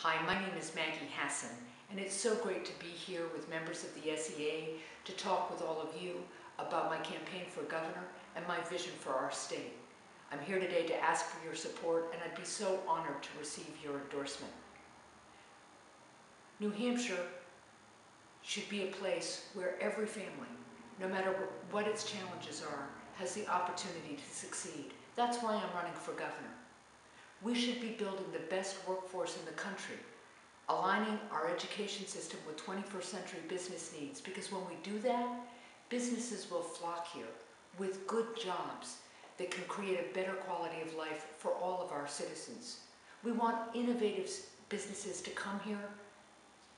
Hi, my name is Maggie Hassan, and it's so great to be here with members of the S.E.A. to talk with all of you about my campaign for governor and my vision for our state. I'm here today to ask for your support, and I'd be so honored to receive your endorsement. New Hampshire should be a place where every family, no matter what its challenges are, has the opportunity to succeed. That's why I'm running for governor. We should be building the best workforce in the country, aligning our education system with 21st century business needs, because when we do that, businesses will flock here with good jobs that can create a better quality of life for all of our citizens. We want innovative businesses to come here.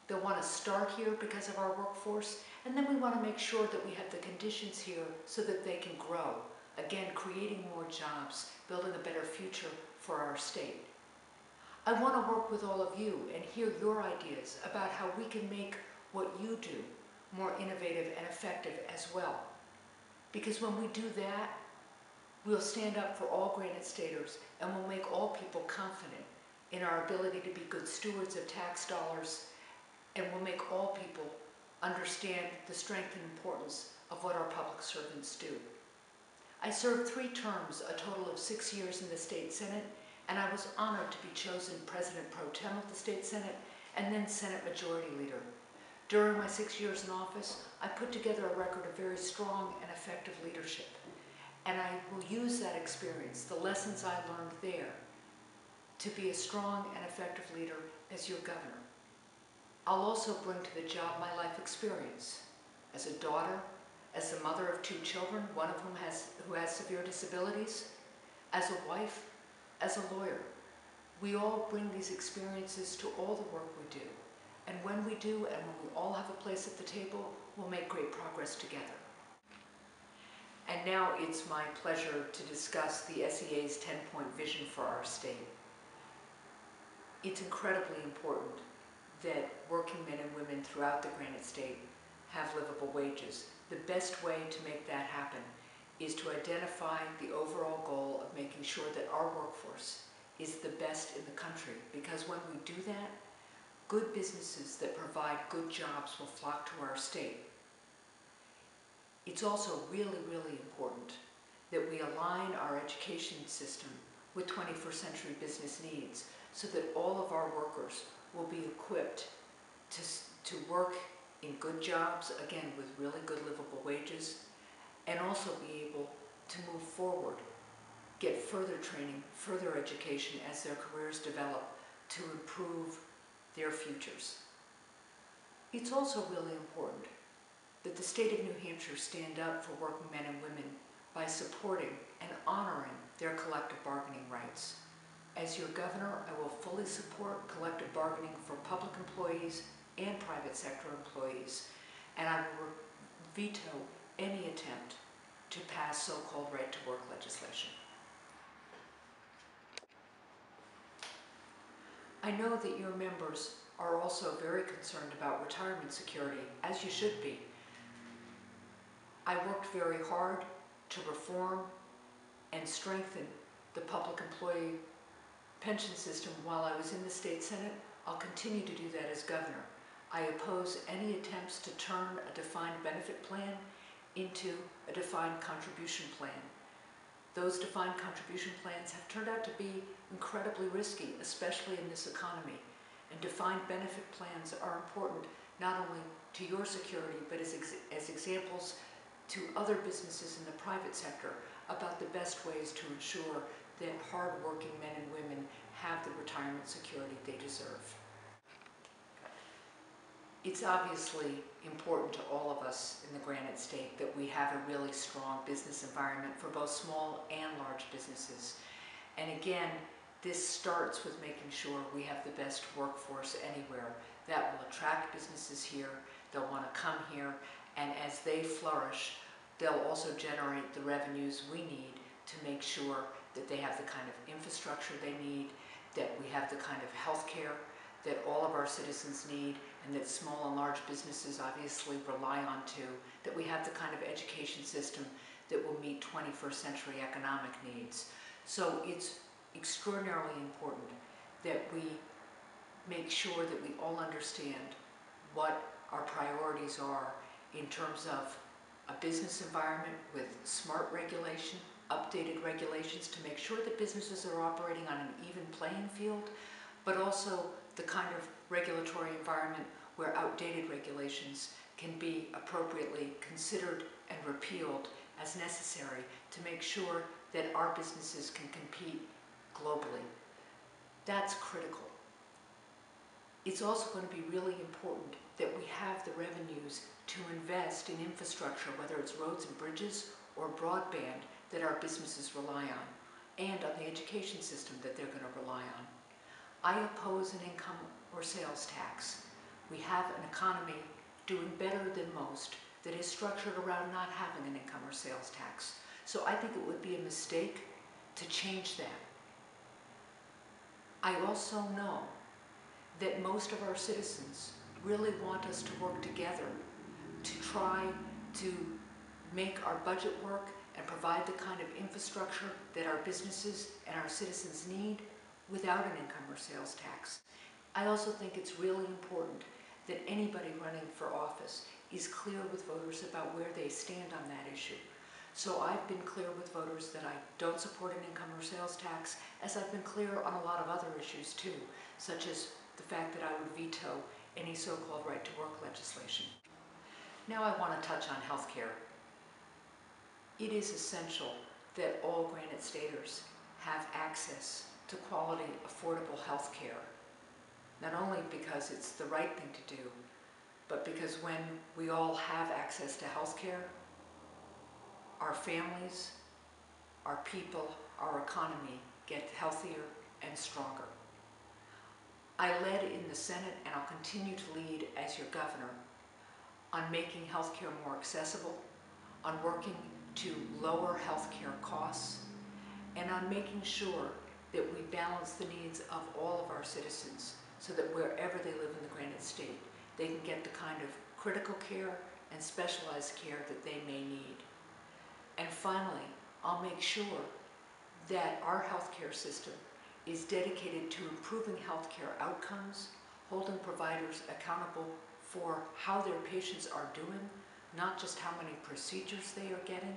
They'll want to start here because of our workforce, and then we want to make sure that we have the conditions here so that they can grow. Again, creating more jobs, building a better future for our state. I want to work with all of you and hear your ideas about how we can make what you do more innovative and effective as well. Because when we do that, we'll stand up for all Granite Staters, and we'll make all people confident in our ability to be good stewards of tax dollars, and we'll make all people understand the strength and importance of what our public servants do. I served 3 terms, a total of 6 years in the State Senate, and I was honored to be chosen President Pro Tem of the State Senate and then Senate Majority Leader. During my 6 years in office, I put together a record of very strong and effective leadership, and I will use that experience, the lessons I learned there, to be a strong and effective leader as your governor. I'll also bring to the job my life experience as a daughter, as the mother of 2 children, one of whom who has severe disabilities, as a wife, as a lawyer. We all bring these experiences to all the work we do. And when we do, and when we all have a place at the table, we'll make great progress together. And now it's my pleasure to discuss the S.E.A.'s 10-point vision for our state. It's incredibly important that working men and women throughout the Granite State have livable wages. The best way to make that happen is to identify the overall goal of making sure that our workforce is the best in the country, because when we do that, good businesses that provide good jobs will flock to our state. It's also really, really important that we align our education system with 21st century business needs so that all of our workers will be equipped to work in good jobs, again with really good livable wages, and also be able to move forward, get further training, further education as their careers develop to improve their futures. It's also really important that the state of New Hampshire stand up for working men and women by supporting and honoring their collective bargaining rights. As your governor, I will fully support collective bargaining for public employees and private sector employees, and I will veto any attempt to pass so-called right-to-work legislation. I know that your members are also very concerned about retirement security, as you should be. I worked very hard to reform and strengthen the public employee pension system while I was in the State Senate. I'll continue to do that as governor. I oppose any attempts to turn a defined benefit plan into a defined contribution plan. Those defined contribution plans have turned out to be incredibly risky, especially in this economy. And defined benefit plans are important not only to your security, but as examples to other businesses in the private sector about the best ways to ensure that hard-working men and women have the retirement security they deserve. It's obviously important to all of us in the Granite State that we have a really strong business environment for both small and large businesses. And again, this starts with making sure we have the best workforce anywhere. That will attract businesses here, they'll want to come here, and as they flourish, they'll also generate the revenues we need to make sure that they have the kind of infrastructure they need, that we have the kind of health care that all of our citizens need, and that small and large businesses obviously rely on too, that we have the kind of education system that will meet 21st century economic needs. So it's extraordinarily important that we make sure that we all understand what our priorities are in terms of a business environment with smart regulation, updated regulations to make sure that businesses are operating on an even playing field, but also the kind of regulatory environment where outdated regulations can be appropriately considered and repealed as necessary to make sure that our businesses can compete globally. That's critical. It's also going to be really important that we have the revenues to invest in infrastructure, whether it's roads and bridges or broadband, that our businesses rely on, and on the education system that they're going to rely on. I oppose an income or sales tax. We have an economy doing better than most that is structured around not having an income or sales tax. So I think it would be a mistake to change that. I also know that most of our citizens really want us to work together to try to make our budget work and provide the kind of infrastructure that our businesses and our citizens need without an income or sales tax. I also think it's really important that anybody running for office is clear with voters about where they stand on that issue. So I've been clear with voters that I don't support an income or sales tax, as I've been clear on a lot of other issues too, such as the fact that I would veto any so-called right to work legislation. Now I want to touch on health care. It is essential that all Granite Staters have access to quality, affordable health care, not only because it's the right thing to do, but because when we all have access to health care, our families, our people, our economy get healthier and stronger. I led in the Senate, and I'll continue to lead as your governor, on making healthcare more accessible, on working to lower healthcare costs, and on making sure that we balance the needs of all of our citizens so that wherever they live in the Granite State, they can get the kind of critical care and specialized care that they may need. And finally, I'll make sure that our healthcare system is dedicated to improving healthcare outcomes, holding providers accountable for how their patients are doing, not just how many procedures they are getting.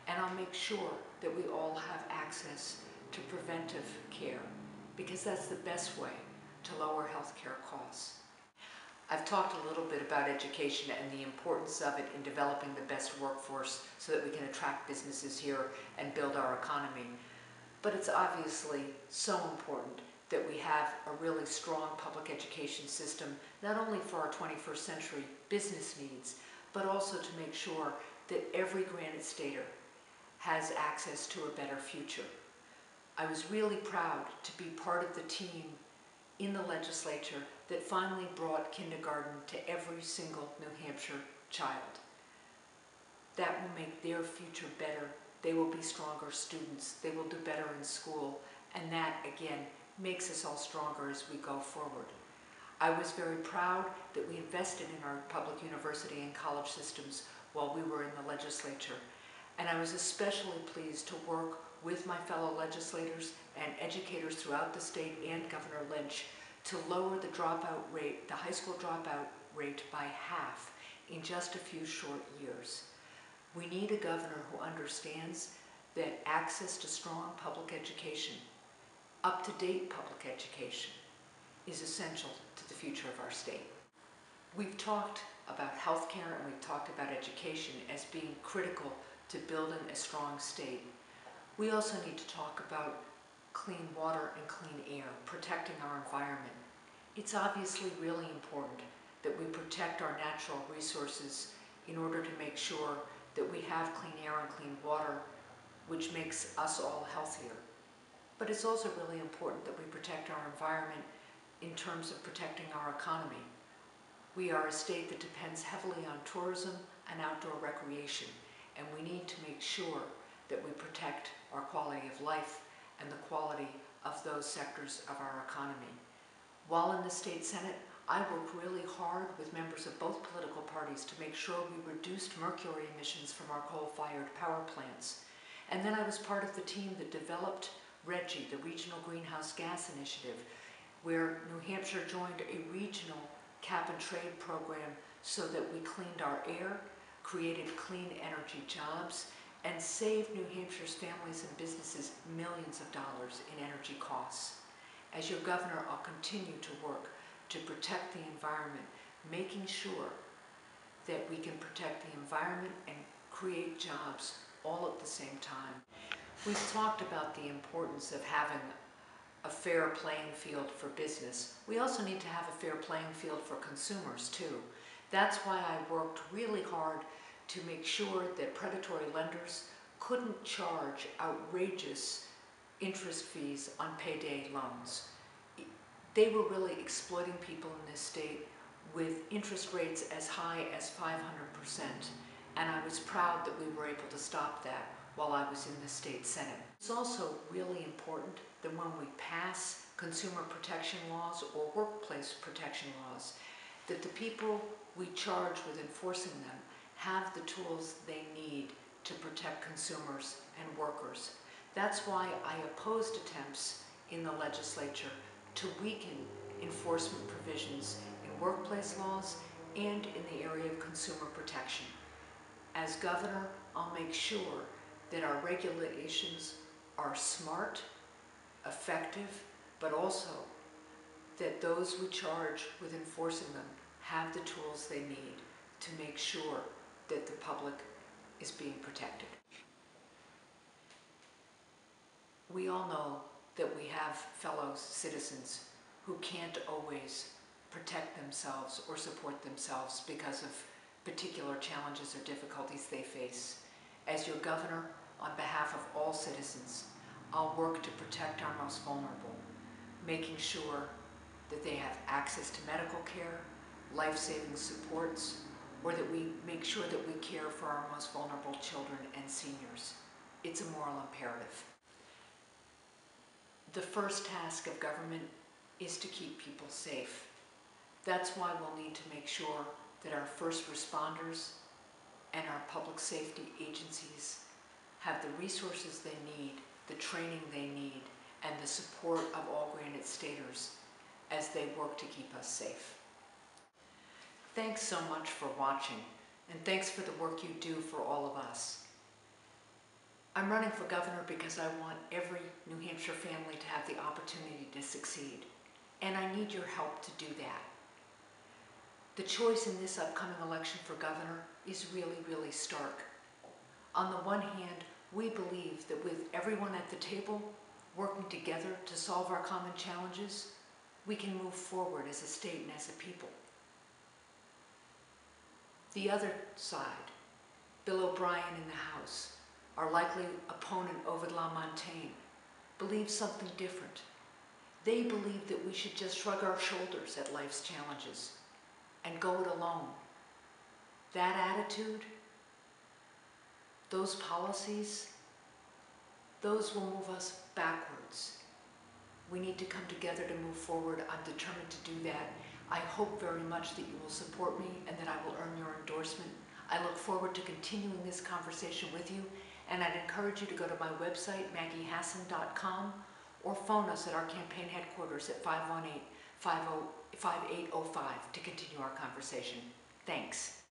And I'll make sure that we all have access to preventive care, because that's the best way to lower healthcare costs. I've talked a little bit about education and the importance of it in developing the best workforce so that we can attract businesses here and build our economy. But it's obviously so important that we have a really strong public education system, not only for our 21st century business needs, but also to make sure that every Granite Stater has access to a better future. I was really proud to be part of the team in the legislature that finally brought kindergarten to every single New Hampshire child. That will make their future better. They will be stronger students. They will do better in school. And that, again, makes us all stronger as we go forward. I was very proud that we invested in our public university and college systems while we were in the legislature. And I was especially pleased to work with my fellow legislators and educators throughout the state and Governor Lynch to lower the dropout rate, the high school dropout rate, by half in just a few short years. We need a governor who understands that access to strong public education, up-to-date public education, is essential to the future of our state. We've talked about healthcare and we've talked about education as being critical to building a strong state. We also need to talk about clean water and clean air, protecting our environment. It's obviously really important that we protect our natural resources in order to make sure that we have clean air and clean water, which makes us all healthier. But it's also really important that we protect our environment in terms of protecting our economy. We are a state that depends heavily on tourism and outdoor recreation, and we need to make sure that we protect our quality of life and the quality of those sectors of our economy. While in the state Senate, I worked really hard with members of both political parties to make sure we reduced mercury emissions from our coal-fired power plants. And then I was part of the team that developed RGGI, the Regional Greenhouse Gas Initiative, where New Hampshire joined a regional cap-and-trade program so that we cleaned our air, created clean energy jobs, and saved New Hampshire's families and businesses millions of dollars in energy costs. As your governor, I'll continue to work to protect the environment, making sure that we can protect the environment and create jobs all at the same time. We've talked about the importance of having a fair playing field for business. We also need to have a fair playing field for consumers too. That's why I worked really hard to make sure that predatory lenders couldn't charge outrageous interest fees on payday loans. They were really exploiting people in this state with interest rates as high as 500%, and I was proud that we were able to stop that while I was in the state Senate. It's also really important that when we pass consumer protection laws or workplace protection laws, that the people we charge with enforcing them have the tools they need to protect consumers and workers. That's why I opposed attempts in the legislature to weaken enforcement provisions in workplace laws and in the area of consumer protection. As governor, I'll make sure that our regulations are smart, effective, but also that those we charge with enforcing them have the tools they need to make sure that the public is being protected. We all know that we have fellow citizens who can't always protect themselves or support themselves because of particular challenges or difficulties they face. As your governor, on behalf of all citizens, I'll work to protect our most vulnerable, making sure that they have access to medical care, life-saving supports, or that we make sure that we care for our most vulnerable children and seniors. It's a moral imperative. The first task of government is to keep people safe. That's why we'll need to make sure that our first responders and our public safety agencies have the resources they need, the training they need, and the support of all Granite Staters as they work to keep us safe. Thanks so much for watching, and thanks for the work you do for all of us. I'm running for governor because I want every New Hampshire family to have the opportunity to succeed, and I need your help to do that. The choice in this upcoming election for governor is really, really stark. On the one hand, we believe that with everyone at the table working together to solve our common challenges, we can move forward as a state and as a people. The other side, Bill O'Brien in the House, our likely opponent Ovid LaMontagne, believes something different. They believe that we should just shrug our shoulders at life's challenges and go it alone. That attitude, those policies, those will move us backwards. We need to come together to move forward. I'm determined to do that. I hope very much that you will support me and that I will earn your endorsement. I look forward to continuing this conversation with you, and I'd encourage you to go to my website, MaggieHassan.com, or phone us at our campaign headquarters at 518-5805 to continue our conversation. Thanks.